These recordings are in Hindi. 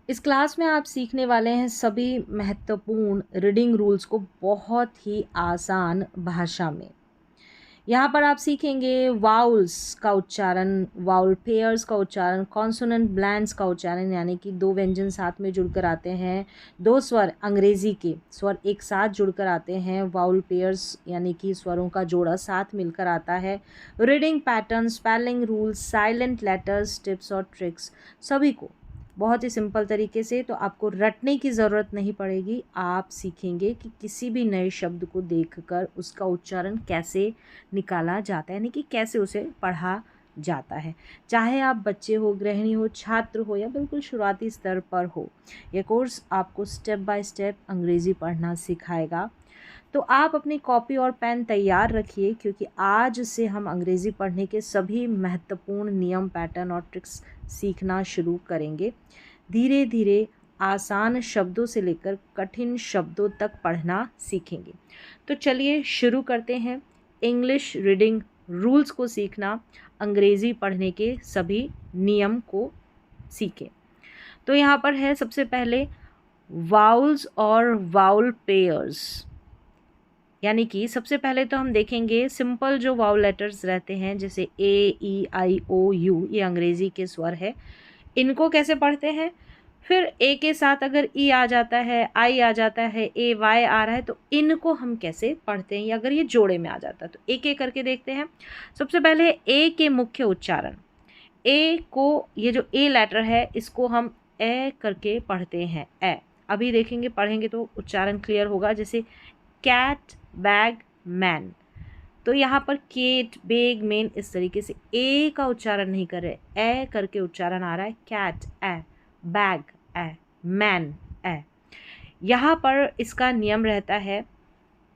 इस क्लास में आप सीखने वाले हैं सभी महत्वपूर्ण रीडिंग रूल्स को बहुत ही आसान भाषा में। यहाँ पर आप सीखेंगे वाउल्स का उच्चारण, वाउल पेयर्स का उच्चारण, कॉन्सोनेंट ब्लैंड्स का उच्चारण, यानी कि दो व्यंजन साथ में जुड़कर आते हैं, दो स्वर अंग्रेजी के स्वर एक साथ जुड़कर आते हैं, वाउल पेयर्स यानी कि स्वरों का जोड़ा साथ मिलकर आता है, reading pattern, spelling rules, silent letters, tips और ट्रिक्स, सभी को बहुत ही सिंपल तरीके से। तो आपको रटने की ज़रूरत नहीं पड़ेगी, आप सीखेंगे कि किसी भी नए शब्द को देखकर उसका उच्चारण कैसे निकाला जाता है, यानी कि कैसे उसे पढ़ा जाता है। चाहे आप बच्चे हो, गृहिणी हो, छात्र हो या बिल्कुल शुरुआती स्तर पर हो, यह कोर्स आपको स्टेप बाय स्टेप अंग्रेज़ी पढ़ना सिखाएगा। तो आप अपनी कॉपी और पेन तैयार रखिए, क्योंकि आज से हम अंग्रेज़ी पढ़ने के सभी महत्वपूर्ण नियम, पैटर्न और ट्रिक्स सीखना शुरू करेंगे। धीरे धीरे आसान शब्दों से लेकर कठिन शब्दों तक पढ़ना सीखेंगे। तो चलिए शुरू करते हैं इंग्लिश रीडिंग रूल्स को सीखना, अंग्रेज़ी पढ़ने के सभी नियम को सीखें। तो यहाँ पर है सबसे पहले वाउल्स और वाउल पेयर्स, यानी कि सबसे पहले तो हम देखेंगे सिंपल जो वाउल लेटर्स रहते हैं, जैसे ए, ई, आई, ओ, यू, ये अंग्रेज़ी के स्वर है, इनको कैसे पढ़ते हैं। फिर ए के साथ अगर ई आ जाता है, आई आ जाता है, ए वाई आ रहा है, तो इनको हम कैसे पढ़ते हैं, या अगर ये जोड़े में आ जाता है तो एक एक करके देखते हैं। सबसे पहले ए के मुख्य उच्चारण, ए को, ये जो ए लेटर है इसको हम ए करके पढ़ते हैं, ए। अभी देखेंगे, पढ़ेंगे तो उच्चारण क्लियर होगा। जैसे कैट, बैग, मैन, तो यहाँ पर केट, बेग, मेन, इस तरीके से ए का उच्चारण नहीं कर रहे, ए करके उच्चारण आ रहा है। कैट ए, बैग ए, मैन ए। यहाँ पर इसका नियम रहता है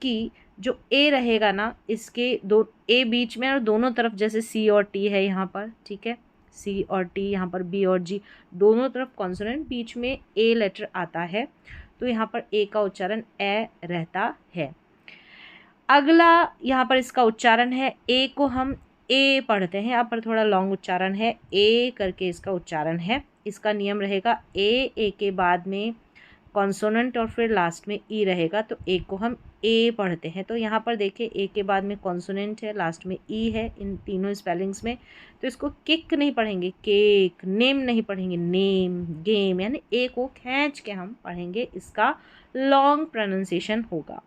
कि जो ए रहेगा ना, इसके दो ए बीच में और दोनों तरफ, जैसे सी और टी है यहाँ पर, ठीक है, सी और टी, यहाँ पर बी और जी, दोनों तरफ कॉन्सोनेंट, बीच में ए लेटर आता है, तो यहाँ पर ए का उच्चारण ए रहता है। अगला यहाँ पर इसका उच्चारण है, ए को हम ए पढ़ते हैं, यहाँ पर थोड़ा लॉन्ग उच्चारण है, ए करके इसका उच्चारण है। इसका नियम रहेगा ए के बाद में कॉन्सोनेंट और फिर लास्ट में ई रहेगा, तो ए को हम ए पढ़ते हैं। तो यहाँ पर देखिए, ए के बाद में कॉन्सोनेंट है, लास्ट में ई है, इन तीनों स्पेलिंग्स में, तो इसको किक नहीं पढ़ेंगे, केक, नेम नहीं पढ़ेंगे, नेम, गेम, यानी ए को खींच के हम पढ़ेंगे, इसका लॉन्ग प्रोनाउंसिएशन होगा।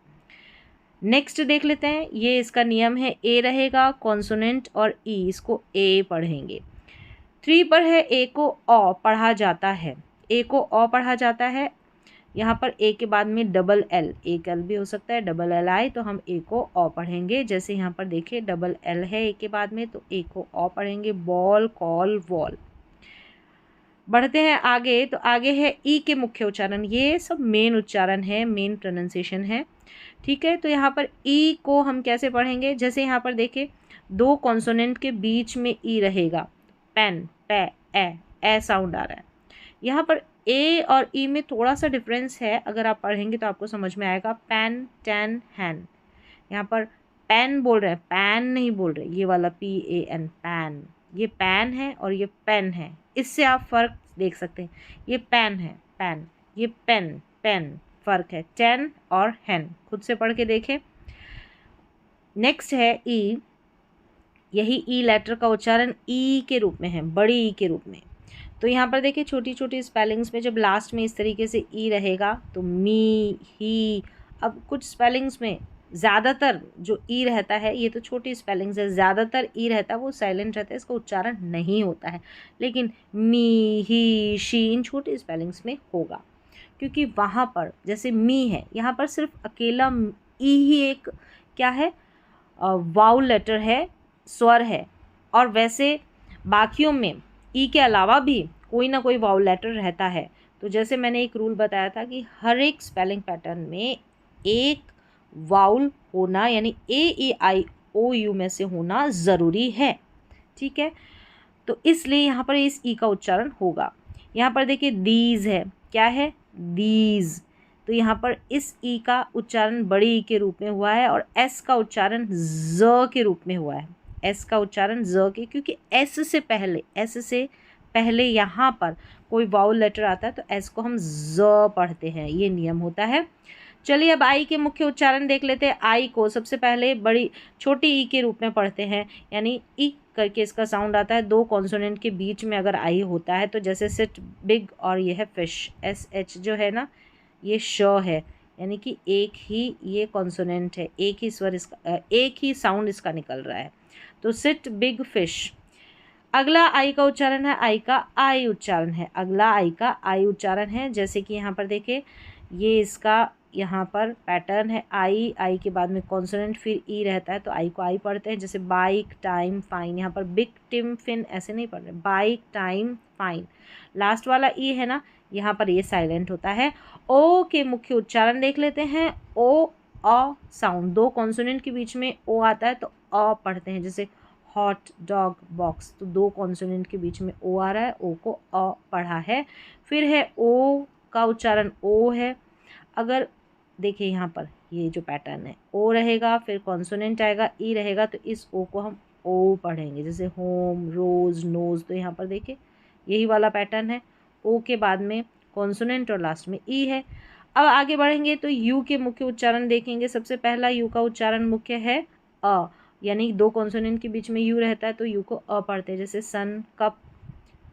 नेक्स्ट देख लेते हैं, ये इसका नियम है, ए रहेगा, कॉन्सोनेंट और ई, इसको ए पढ़ेंगे। 3 पर है, ए को ओ पढ़ा जाता है, ए को ओ पढ़ा जाता है। यहाँ पर ए के बाद में डबल एल, एक एल भी हो सकता है, डबल एल आए तो हम ए को ओ पढ़ेंगे। जैसे यहाँ पर देखिए डबल एल है ए के बाद में, तो ए को ओ पढ़ेंगे, बॉल, कॉल, वॉल। बढ़ते हैं आगे, तो आगे है ई के मुख्य उच्चारण, ये सब मेन उच्चारण है, मेन प्रोनाउंसिएशन है, ठीक है। तो यहाँ पर ई को हम कैसे पढ़ेंगे, जैसे यहाँ पर देखिए दो कॉन्सोनेंट के बीच में ई रहेगा, पेन, पे, ए साउंड आ रहा है। यहाँ पर ए और ई में थोड़ा सा डिफरेंस है, अगर आप पढ़ेंगे तो आपको समझ में आएगा। पैन, टेन, हैन, यहाँ पर पेन बोल रहे हैं, पैन नहीं बोल रहे, ये वाला PAN, पैन, ये पैन है और ये पेन है, इससे आप फ़र्क देख सकते हैं। ये पेन है, पैन, ये पेन, पेन, फ़र्क है, टेन और हैन, खुद से पढ़ के देखें। नेक्स्ट है ई, यही ई लेटर का उच्चारण ई के रूप में है, बड़ी ई के रूप में। तो यहाँ पर देखिए छोटी छोटी स्पेलिंग्स में जब लास्ट में इस तरीके से ई रहेगा तो मी, ही। अब कुछ स्पेलिंग्स में ज़्यादातर जो ई रहता है, ये तो छोटी स्पेलिंग्स है, ज़्यादातर ई रहता है वो साइलेंट रहता है, इसका उच्चारण नहीं होता है, लेकिन मी, ही, शी इन छोटी स्पेलिंग्स में होगा, क्योंकि वहाँ पर जैसे मी है, यहाँ पर सिर्फ अकेला ई ही एक क्या है, वाउल लेटर है, स्वर है, और वैसे बाकियों में ई के अलावा भी कोई ना कोई वाउल लेटर रहता है। तो जैसे मैंने एक रूल बताया था कि हर एक स्पेलिंग पैटर्न में एक वाउल होना, यानी AEIOU में से होना ज़रूरी है, ठीक है। तो इसलिए यहाँ पर इस ई का उच्चारण होगा। यहाँ पर देखिए दीज है, क्या है, दीज, तो यहाँ पर इस ई का उच्चारण बड़ी ई के रूप में हुआ है, और एस का उच्चारण ज के रूप में हुआ है, एस का उच्चारण ज के, क्योंकि एस से पहले यहाँ पर कोई वाउल लेटर आता है तो एस को हम ज पढ़ते हैं, ये नियम होता है। चलिए अब आई के मुख्य उच्चारण देख लेते हैं। आई को सबसे पहले बड़ी छोटी ई के रूप में पढ़ते हैं, यानी ई करके इसका साउंड आता है। दो कॉन्सोनेंट के बीच में अगर आई होता है तो जैसे सिट, बिग और ये है फिश, एस एच जो है ना ये श है, यानी कि एक ही ये कॉन्सोनेंट है, एक ही स्वर इसका, एक ही साउंड इसका निकल रहा है, तो सिट बिग फिश। अगला आई का उच्चारण है, आई का आई उच्चारण है। अगला आई का आई उच्चारण है, जैसे कि यहाँ पर देखें, ये इसका यहाँ पर पैटर्न है। आई, आई के बाद में कॉन्सोनेंट फिर ई रहता है, तो आई को आई पढ़ते हैं। जैसे बाइक, टाइम, फाइन, यहाँ पर बिग, टिम, फिन ऐसे नहीं पढ़ रहे, बाइक, टाइम, फाइन। लास्ट वाला ई है ना, यहाँ पर ये साइलेंट होता है। ओ के मुख्य उच्चारण देख लेते हैं। ओ, अ साउंड, दो कॉन्सोनेंट के बीच में ओ आता है तो अ पढ़ते हैं। जैसे हॉट, डॉग, बॉक्स, तो दो कॉन्सोनेंट के बीच में ओ आ रहा है, ओ को अ पढ़ा है। फिर है ओ का उच्चारण ओ है। अगर देखिए यहाँ पर ये जो पैटर्न है, ओ रहेगा, फिर कॉन्सोनेंट आएगा, ई रहेगा, तो इस ओ को हम ओ पढ़ेंगे। जैसे होम, रोज, नोज, तो यहाँ पर देखिए यही वाला पैटर्न है। ओ के बाद में कॉन्सोनेंट और लास्ट में ई है। अब आगे बढ़ेंगे तो यू के मुख्य उच्चारण देखेंगे। सबसे पहला यू का उच्चारण मुख्य है अ, यानी दो कॉन्सोनेंट के बीच में यू रहता है तो यू को अ पढ़ते हैं। जैसे सन, कप।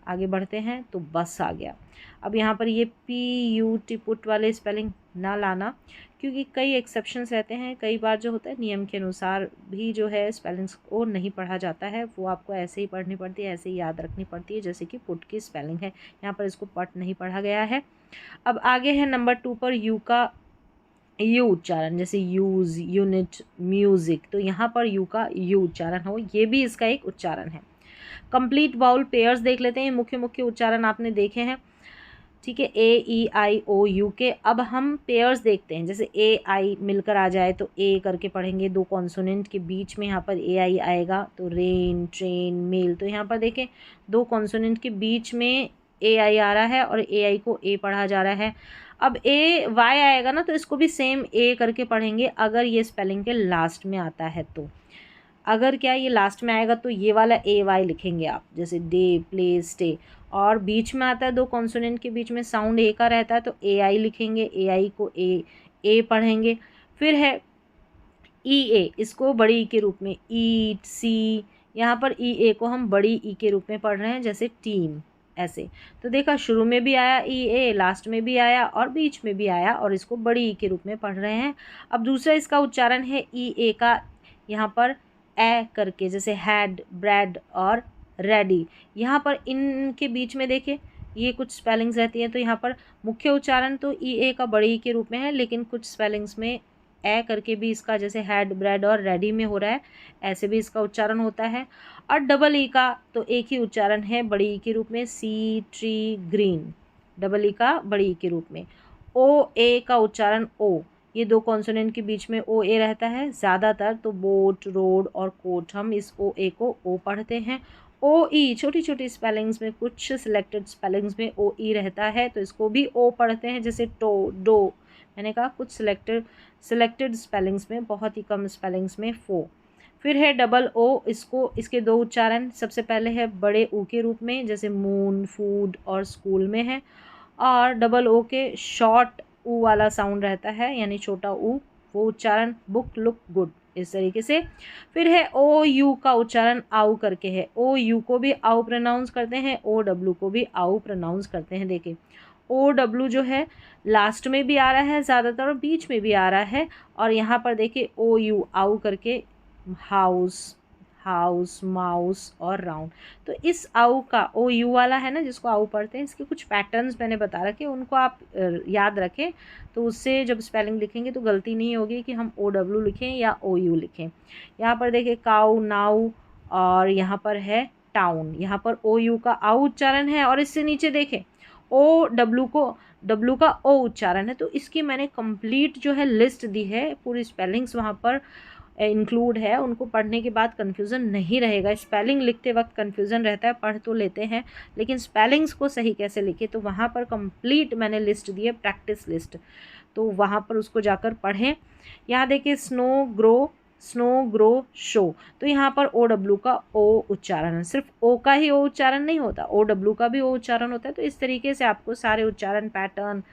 आगे बढ़ते हैं तो बस आ गया। अब यहाँ पर ये पी यू टी पुट वाले स्पेलिंग ना लाना, क्योंकि कई एक्सेप्शंस रहते हैं। कई बार जो होता है नियम के अनुसार भी जो है स्पेलिंग्स को नहीं पढ़ा जाता है, वो आपको ऐसे ही पढ़नी पड़ती है, ऐसे ही याद रखनी पड़ती है। जैसे कि पुट की स्पेलिंग है, यहाँ पर इसको पट नहीं पढ़ा गया है। अब आगे है नंबर 2 पर यू का यू उच्चारण, जैसे यूज, यूनिट, म्यूजिक, तो यहाँ पर यू का यू उच्चारण हो, ये भी इसका एक उच्चारण है। कंप्लीट वाउल पेयर्स देख लेते हैं। मुख्य मुख्य उच्चारण आपने देखे हैं, ठीक है, ए, ई, आई, ओ, यू के। अब हम पेयर्स देखते हैं। जैसे ए, आई मिलकर आ जाए तो ए करके पढ़ेंगे, दो कॉन्सोनेंट के बीच में यहाँ पर ए, आई आएगा तो रेन, ट्रेन, मेल। तो यहाँ पर देखें दो कॉन्सोनेंट के बीच में ए, आई आ रहा है और ए, आई को ए पढ़ा जा रहा है। अब ए, वाई आएगा ना, तो इसको भी सेम ए करके पढ़ेंगे अगर ये स्पेलिंग के लास्ट में आता है तो। अगर क्या ये लास्ट में आएगा तो ये वाला ए, वाई लिखेंगे आप, जैसे डे, प्ले, स्टे। और बीच में आता है दो कॉन्सोनेंट के बीच में साउंड ए का रहता है तो ए, आई लिखेंगे, ए, आई को ए पढ़ेंगे। फिर है ई, ए, इसको बड़ी ई के रूप में, ईट, सी, यहाँ पर ई, ए को हम बड़ी ई के रूप में पढ़ रहे हैं, जैसे टीम, ऐसे। तो देखा शुरू में भी आया ई, ए, लास्ट में भी आया और बीच में भी आया, और इसको बड़ी ई के रूप में पढ़ रहे हैं। अब दूसरा इसका उच्चारण है ई, ए का, यहाँ पर ए करके, जैसे हैड, ब्रेड और रेडी। यहाँ पर इनके बीच में देखें ये कुछ स्पेलिंग्स रहती हैं, तो यहाँ पर मुख्य उच्चारण तो ई, ए का बड़ी ई के रूप में है, लेकिन कुछ स्पेलिंग्स में ए करके भी इसका, जैसे हैड, ब्रेड और रेडी में हो रहा है, ऐसे भी इसका उच्चारण होता है। और डबल ई का तो एक ही उच्चारण है बड़ी ई के रूप में, सी, ट्री, ग्रीन, डबल ई का बड़ी ई के रूप में। ओ, ए का उच्चारण ओ, ये दो कॉन्सोनेंट के बीच में ओ, ए रहता है ज़्यादातर, तो बोट, रोड और कोट, हम इस ओ, ए को ओ पढ़ते हैं। ओ, ई, छोटी छोटी स्पेलिंग्स में, कुछ सिलेक्टेड स्पेलिंग्स में ओ, ई रहता है तो इसको भी ओ पढ़ते हैं, जैसे टो, डो। मैंने कहा कुछ सिलेक्टेड स्पेलिंग्स में, बहुत ही कम स्पेलिंग्स में फो। फिर है डबल ओ, इसको, इसके दो उच्चारण, सबसे पहले है बड़े ऊ के रूप में, जैसे मून, फूड और स्कूल में है। और डबल ओ के शॉर्ट ऊ वाला साउंड रहता है, यानी छोटा ऊ, वो उच्चारण बुक, लुक, गुड, इस तरीके से। फिर है ओ, यू का उच्चारण आउ करके है। ओ, यू को भी आउ प्रोनाउंस करते हैं, ओ, डब्लू को भी आउ प्रोनाउंस करते हैं। देखिए ओ, डब्लू जो है लास्ट में भी आ रहा है ज़्यादातर और बीच में भी आ रहा है। और यहाँ पर देखिए ओ, यू आउ करके, हाउस, हाउस, माउस और राउंड। तो इस आउ का, ओ, यू वाला है ना जिसको आउ पढ़ते हैं, इसके कुछ पैटर्न्स मैंने बता रखे, उनको आप याद रखें, तो उससे जब स्पेलिंग लिखेंगे तो गलती नहीं होगी कि हम ओ, डब्लू लिखें या ओ, यू लिखें। यहाँ पर देखिए काउ, नाउ, और यहाँ पर है टाउन। यहाँ पर ओ, यू का आउ उच्चारण है, और इससे नीचे देखें ओ, डब्लू का ओ उच्चारण है। तो इसकी मैंने कंप्लीट जो है लिस्ट दी है, पूरी स्पेलिंग्स वहाँ पर इंक्लूड है, उनको पढ़ने के बाद कन्फ्यूज़न नहीं रहेगा। स्पेलिंग लिखते वक्त कन्फ्यूज़न रहता है, पढ़ तो लेते हैं लेकिन स्पेलिंग्स को सही कैसे लिखे, तो वहाँ पर कंप्लीट मैंने लिस्ट दी है, प्रैक्टिस लिस्ट, तो वहाँ पर उसको जाकर पढ़ें। यहाँ देखिए snow, grow, snow grow show. तो यहाँ पर OW का O उच्चारण है, सिर्फ O का ही O उच्चारण नहीं होता, OW का भी O उच्चारण होता है। तो इस तरीके से आपको सारे उच्चारण पैटर्न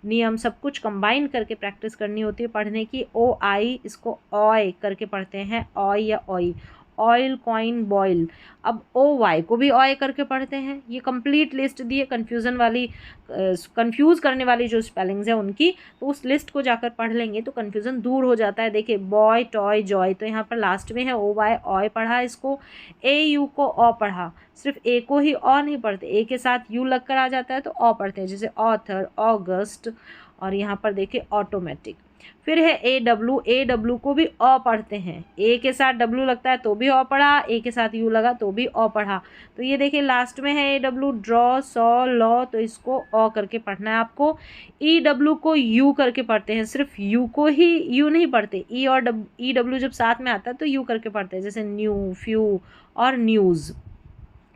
नियम सब कुछ कंबाइन करके प्रैक्टिस करनी होती है पढ़ने की। OI इसको ऑय करके पढ़ते हैं, ऑय या ऑई, ऑयल कॉइन बॉयल। अब OY को भी ऑय करके पढ़ते हैं। ये कंप्लीट लिस्ट दी है कन्फ्यूज़न वाली, कंफ्यूज करने वाली जो स्पेलिंग्स है उनकी, तो उस लिस्ट को जाकर पढ़ लेंगे तो कन्फ्यूज़न दूर हो जाता है। देखिए बॉय टॉय जॉय, तो यहाँ पर लास्ट में है OY, ऑय पढ़ा इसको, AU को ऑ पढ़ा, सिर्फ ए को ही ऑ नहीं पढ़ते, ए के साथ यू लग कर आ जाता है तो ऑ पढ़ते हैं, जैसे ऑथर, ऑगस्ट, और यहाँ पर देखिए ऑटोमेटिक। फिर है AW को भी ऑ पढ़ते हैं, ए के साथ W लगता है तो भी ऑ पढ़ा, ए के साथ यू लगा तो भी ऑ पढ़ा। तो ये देखिए लास्ट में है AW, ड्रॉ, सॉ, लॉ, तो इसको ऑ करके पढ़ना है आपको। EW को यू करके पढ़ते हैं, सिर्फ यू को ही यू नहीं पढ़ते, ई और EW जब साथ में आता है तो यू करके पढ़ते हैं, जैसे न्यू, फ्यू और न्यूज़,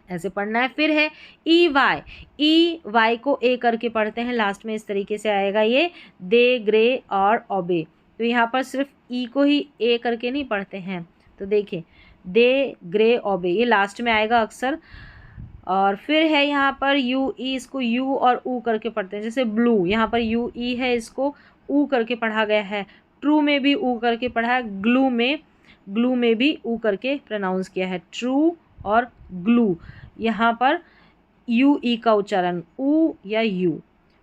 ऐसे पढ़ना है। फिर है EY को ए करके पढ़ते हैं, लास्ट में इस तरीके से आएगा ये, दे, ग्रे और ओबे। तो यहाँ पर सिर्फ ई को ही ए करके नहीं पढ़ते हैं, तो देखिए दे, ग्रे, ओबे, ये लास्ट में आएगा अक्सर। और फिर है यहाँ पर UE, इसको यू और ऊ करके पढ़ते हैं, जैसे ब्लू, यहाँ पर UE है, इसको ऊ करके पढ़ा गया है। ट्रू में भी ऊ करके पढ़ा है, ग्लू में भी ऊ करके प्रोनाउंस किया है, ट्रू और ग्लू। यहाँ पर UE का उच्चारण ऊ या यू।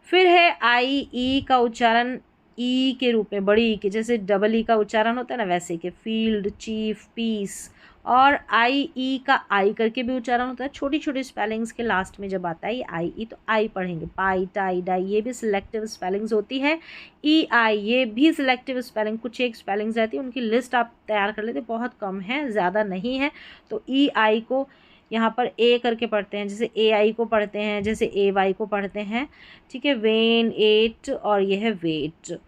फिर है IE का उच्चारण ई के रूप में, बड़ी ई के, जैसे डबल ई का उच्चारण होता है ना वैसे के, फील्ड, चीफ, पीस। और IE का आई करके भी उच्चारण होता है, छोटी छोटी स्पेलिंग्स के लास्ट में जब आता है IE तो आई पढ़ेंगे, पाई, टाई, डाई, ये भी सिलेक्टिव स्पेलिंग्स होती है। EI ये भी सिलेक्टिव स्पेलिंग, कुछ एक स्पेलिंग्स रहती है, उनकी लिस्ट आप तैयार कर लेते, बहुत कम है, ज़्यादा नहीं है। तो EI को यहाँ पर ए करके पढ़ते हैं, जैसे AI को पढ़ते हैं, जैसे AY को पढ़ते हैं, ठीक है, वेन, एट, और यह है वेट।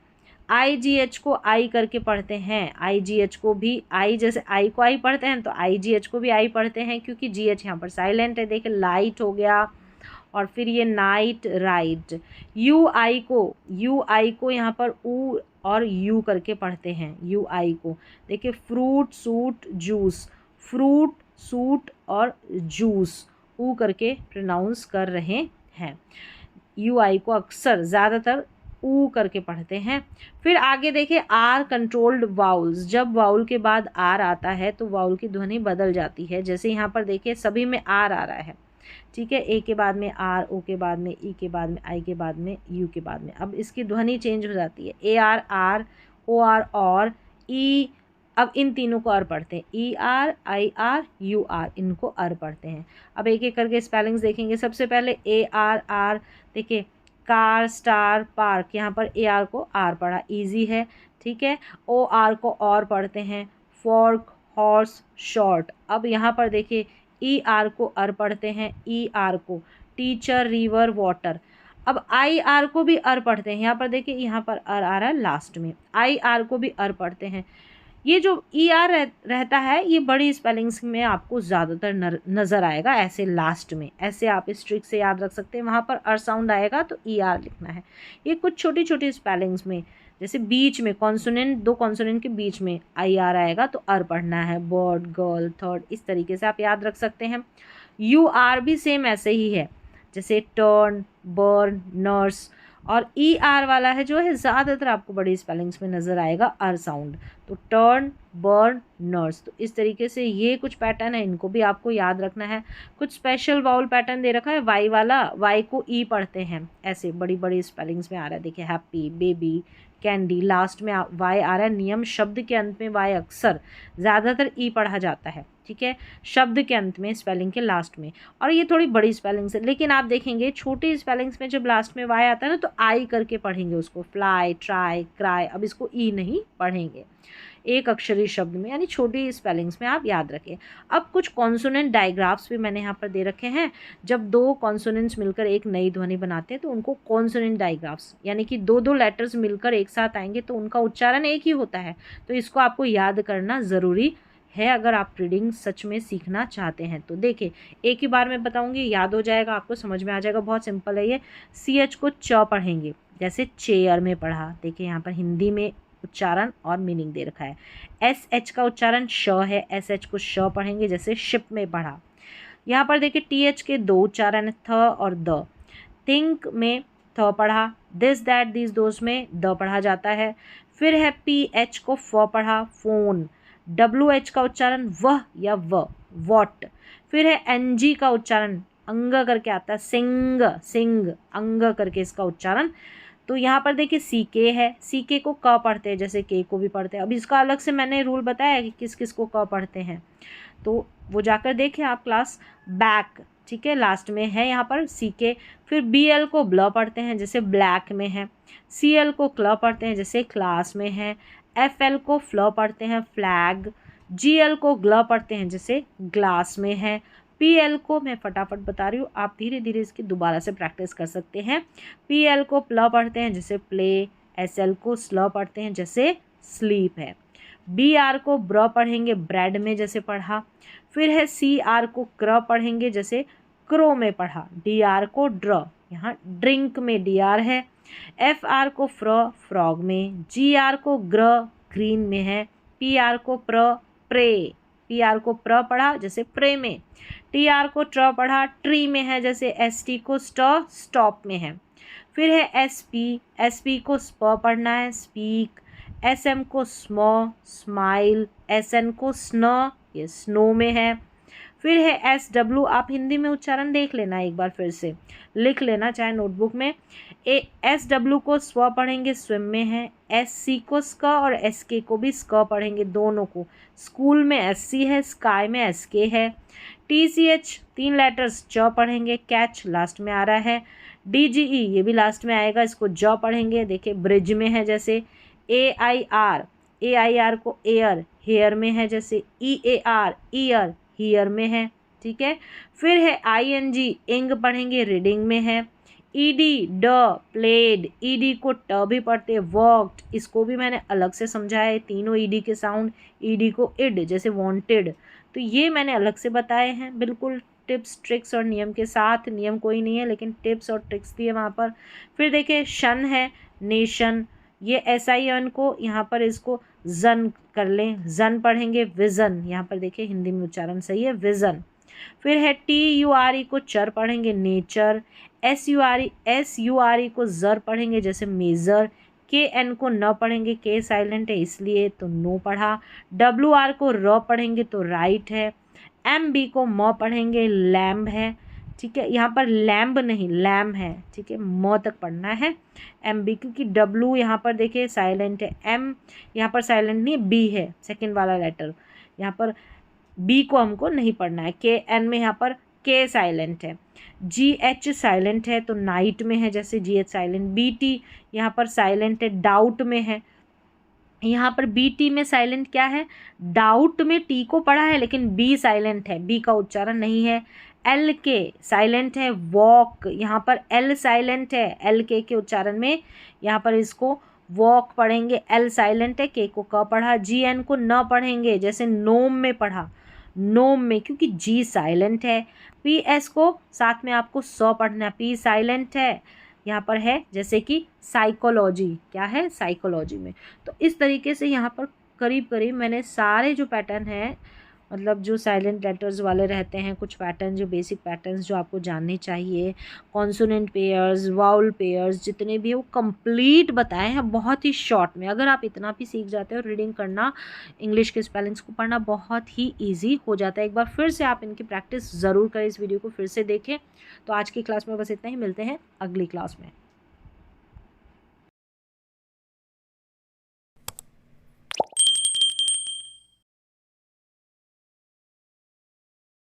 IGH को आई करके पढ़ते हैं, IGH को भी आई, जैसे आई को आई पढ़ते हैं तो IGH को भी आई पढ़ते हैं, क्योंकि GH यहाँ पर साइलेंट है। देखिए लाइट हो गया, और फिर ये नाइट, राइट। UI को यहाँ पर ऊ और यू करके पढ़ते हैं, UI को। देखिए fruit, suit, juice, fruit, suit और जूस, ऊ करके प्रोनाउंस कर रहे हैं। UI को अक्सर ज़्यादातर ऊ करके पढ़ते हैं। फिर आगे देखिए आर कंट्रोल्ड वाउल्स, जब वाउल के बाद आर आता है तो वाउल की ध्वनि बदल जाती है, जैसे यहाँ पर देखिए सभी में आर आ रहा है, ठीक है, ए के बाद में आर, ओ के बाद में ई के बाद में आई के बाद में यू के बाद में, अब इसकी ध्वनि चेंज हो जाती है, AR आर, OR और ई, अब इन तीनों को अर पढ़ते हैं, ER, IR, UR, इनको अर पढ़ते हैं। अब एक एक करके स्पेलिंग्स देखेंगे। सबसे पहले AR, देखिए कार, स्टार, पार्क, यहाँ पर AR को आर पढ़ा, इजी है, ठीक है। OR को और पढ़ते हैं, फॉर्क, हॉर्स, शॉर्ट। अब यहाँ पर देखिए ER को अर पढ़ते हैं, ER को टीचर, रिवर, वाटर। अब IR को भी अर पढ़ते हैं, यहाँ पर देखिए यहाँ पर अर आ रहा है लास्ट में, IR को भी अर पढ़ते हैं। ये जो ER रहता है ये बड़ी स्पेलिंग्स में आपको ज़्यादातर नज़र आएगा, ऐसे लास्ट में, ऐसे आप इस ट्रिक से याद रख सकते हैं, वहाँ पर अर साउंड आएगा तो ER लिखना है। ये कुछ छोटी छोटी स्पेलिंग्स में, जैसे बीच में कॉन्सोनेंट, दो कॉन्सोनेंट के बीच में IR आएगा तो अर पढ़ना है, बर्ड, गर्ल, थर्ड, इस तरीके से आप याद रख सकते हैं। UR भी सेम ऐसे ही है, जैसे टर्न, बर्न, नर्स। और ER वाला है जो है ज़्यादातर आपको बड़ी स्पेलिंग्स में नज़र आएगा अर साउंड, तो टर्न, बर्न, नर्स। तो इस तरीके से ये कुछ पैटर्न है, इनको भी आपको याद रखना है। कुछ स्पेशल वाउल पैटर्न दे रखा है, वाई वाला, वाई को ई पढ़ते हैं, ऐसे बड़ी बड़ी स्पेलिंग्स में आ रहा है, देखिए हैप्पी, बेबी, कैंडी, लास्ट में वाई आ रहा है। नियम शब्द के अंत में वाई अक्सर, ज़्यादातर ई पढ़ा जाता है, ठीक है, शब्द के अंत में, स्पेलिंग के लास्ट में। और ये थोड़ी बड़ी स्पेलिंग्स है, लेकिन आप देखेंगे छोटी स्पेलिंग्स में जब लास्ट में वाई आता है ना तो आई करके पढ़ेंगे उसको, फ्लाई, ट्राई, क्राई। अब इसको ई नहीं पढ़ेंगे, एक अक्षरी शब्द में, यानी छोटी स्पेलिंग्स में आप याद रखें। अब कुछ कॉन्सोनेंट डायग्राफ्स भी मैंने यहाँ पर दे रखे हैं। जब दो कॉन्सोनेंट्स मिलकर एक नई ध्वनि बनाते हैं तो उनको कॉन्सोनेंट डायग्राफ्स, यानी कि दो दो लेटर्स मिलकर एक साथ आएंगे तो उनका उच्चारण एक ही होता है, तो इसको आपको याद करना ज़रूरी है अगर आप रीडिंग सच में सीखना चाहते हैं। तो देखिए एक ही बार मैं बताऊंगी, याद हो जाएगा, आपको समझ में आ जाएगा, बहुत सिंपल है ये। CH को च पढ़ेंगे, जैसे चेयर में पढ़ा, देखिए यहाँ पर हिंदी में उच्चारण और मीनिंग दे रखा है। एस एच का उच्चारण श है, एस एच को श पढ़ेंगे, जैसे शिप में पढ़ा। यहाँ पर देखिए टी एच के दो उच्चारण है, थ और द। थिंक में थ पढ़ा, दिस दैट दीज दोस्त में द पढ़ा जाता है। फिर है पी एच को फ पढ़ा, फोन। डब्ल्यू एच का उच्चारण वह या व, वॉट। फिर है एन जी का उच्चारण अंग करके आता है, सिंग, सिंग, अंग करके इसका उच्चारण। तो यहाँ पर देखिए सी के है, सी के को क पढ़ते हैं, जैसे के को भी पढ़ते हैं। अब इसका अलग से मैंने रूल बताया कि किस किस को क पढ़ते हैं, तो वो जाकर देखें आप क्लास। बैक, ठीक है, लास्ट में है यहाँ पर सी के। फिर बी एल को ब्ल पढ़ते हैं, जैसे ब्लैक में है। सी एल को क्ल पढ़ते हैं, जैसे क्लास में है। एफ एल को फ्ल पढ़ते हैं, फ्लैग। जी एल को ग्ल पढ़ते हैं, जैसे ग्लास में है। पी एल को मैं फटाफट बता रही हूँ, आप धीरे धीरे इसकी दोबारा से प्रैक्टिस कर सकते हैं। पी एल को प्ल पढ़ते हैं, जैसे प्ले। एस एल को स्ल पढ़ते हैं, जैसे स्लीप है। बी आर को ब्र पढ़ेंगे, ब्रेड में, जैसे पढ़ा। फिर है सी आर को क्र पढ़ेंगे, जैसे क्रो में पढ़ा। डी आर को ड्र, यहाँ ड्रिंक में डी आर है। एफ आर को फ्र, फ्रॉग में। जी आर को ग्र, ग्रीन में है। पी आर को प्र, प्रे। पी आर को प्र पढ़ा, जैसे प्रे में। टी आर को ट्र पढ़ा, ट्री में है, जैसे एस टी को स्ट, स्टॉप में है। फिर है एस पी को स्प पढ़ना है, स्पीक। एस एम को स्म, स्माइल। एस एन को स्न, ये स्नो में है। फिर है एस डब्ल्यू, आप हिंदी में उच्चारण देख लेना, एक बार फिर से लिख लेना चाहे नोटबुक में। एस डब्ल्यू को स्व पढ़ेंगे, स्विम में है। एस सी को स्क और एस के को भी स्क पढ़ेंगे, दोनों को। स्कूल में एस सी है, स्काई में एस के है। टी सी एच 3 लेटर्स च पढ़ेंगे, कैच लास्ट में आ रहा है। डी जी ई ये भी लास्ट में आएगा, इसको ज पढ़ेंगे, देखिए ब्रिज में है, जैसे। ए आई आर को एयर, हेयर में है, जैसे। ई ए आर ईयर, हियर में है, ठीक है। फिर है आई एन जी, इंग पढ़ेंगे, रीडिंग में है। ई डी ड, प्लेड। ई डी को ट भी पढ़ते, वॉक्ड, इसको भी मैंने अलग से समझाया है, तीनों ई डी के साउंड। ई डी को इड, जैसे वॉन्टेड। तो ये मैंने अलग से बताए हैं, बिल्कुल टिप्स ट्रिक्स और नियम के साथ। नियम कोई नहीं है, लेकिन टिप्स और ट्रिक्स दिए वहाँ पर। फिर देखिए शन है, नेशन। ये एस आई एन को यहाँ पर इसको जन कर लें, जन पढ़ेंगे, विज़न। यहाँ पर देखिए हिंदी में उच्चारण सही है, विज़न। फिर है टी यू आर ई को चर पढ़ेंगे, nature. S U R E को जर पढ़ेंगे, जैसे मेज़र। के एन को न पढ़ेंगे, के साइलेंट है इसलिए, तो नो पढ़ा। डब्ल्यू आर को र पढ़ेंगे, तो राइट है। एम बी को म पढ़ेंगे, लैम्ब है, ठीक है। यहाँ पर लैम्ब नहीं, लैम है, ठीक है, म तक पढ़ना है। एम बी, क्योंकि डब्ल्यू यहाँ पर देखिए साइलेंट है। एम यहाँ पर साइलेंट नहीं है, बी है, सेकंड वाला लेटर। यहाँ पर बी को हमको नहीं पढ़ना है। के एन में यहाँ पर के साइलेंट है। जी एच साइलेंट है, तो नाइट में है, जैसे G H silent. B T यहाँ पर साइलेंट है, डाउट में है। यहाँ पर बी टी में साइलेंट क्या है, डाउट में टी को पढ़ा है, लेकिन बी साइलेंट है, बी का उच्चारण नहीं है। एल के साइलेंट है, वॉक। यहाँ पर एल साइलेंट है, एल के उच्चारण में यहाँ पर इसको वॉक पढ़ेंगे, एल साइलेंट है, के को क पढ़ा। जी एन को न पढ़ेंगे, जैसे नोम में पढ़ा, नोम में, क्योंकि जी साइलेंट है। पी एस को साथ में आपको स पढ़ना, पी साइलेंट है, यहाँ पर है, जैसे कि साइकोलॉजी, क्या है, साइकोलॉजी में। तो इस तरीके से यहाँ पर करीब करीब मैंने सारे जो पैटर्न हैं, मतलब जो साइलेंट लेटर्स वाले रहते हैं, कुछ पैटर्न, जो बेसिक पैटर्न्स जो आपको जानने चाहिए, कॉन्सोनेंट पेयर्स, वाउल पेयर्स, जितने भी वो कंप्लीट बताए हैं बहुत ही शॉर्ट में। अगर आप इतना भी सीख जाते हो, रीडिंग करना, इंग्लिश के स्पेलिंग्स को पढ़ना बहुत ही ईजी हो जाता है। एक बार फिर से आप इनकी प्रैक्टिस ज़रूर करें, इस वीडियो को फिर से देखें। तो आज की क्लास में बस इतना ही, मिलते हैं अगली क्लास में।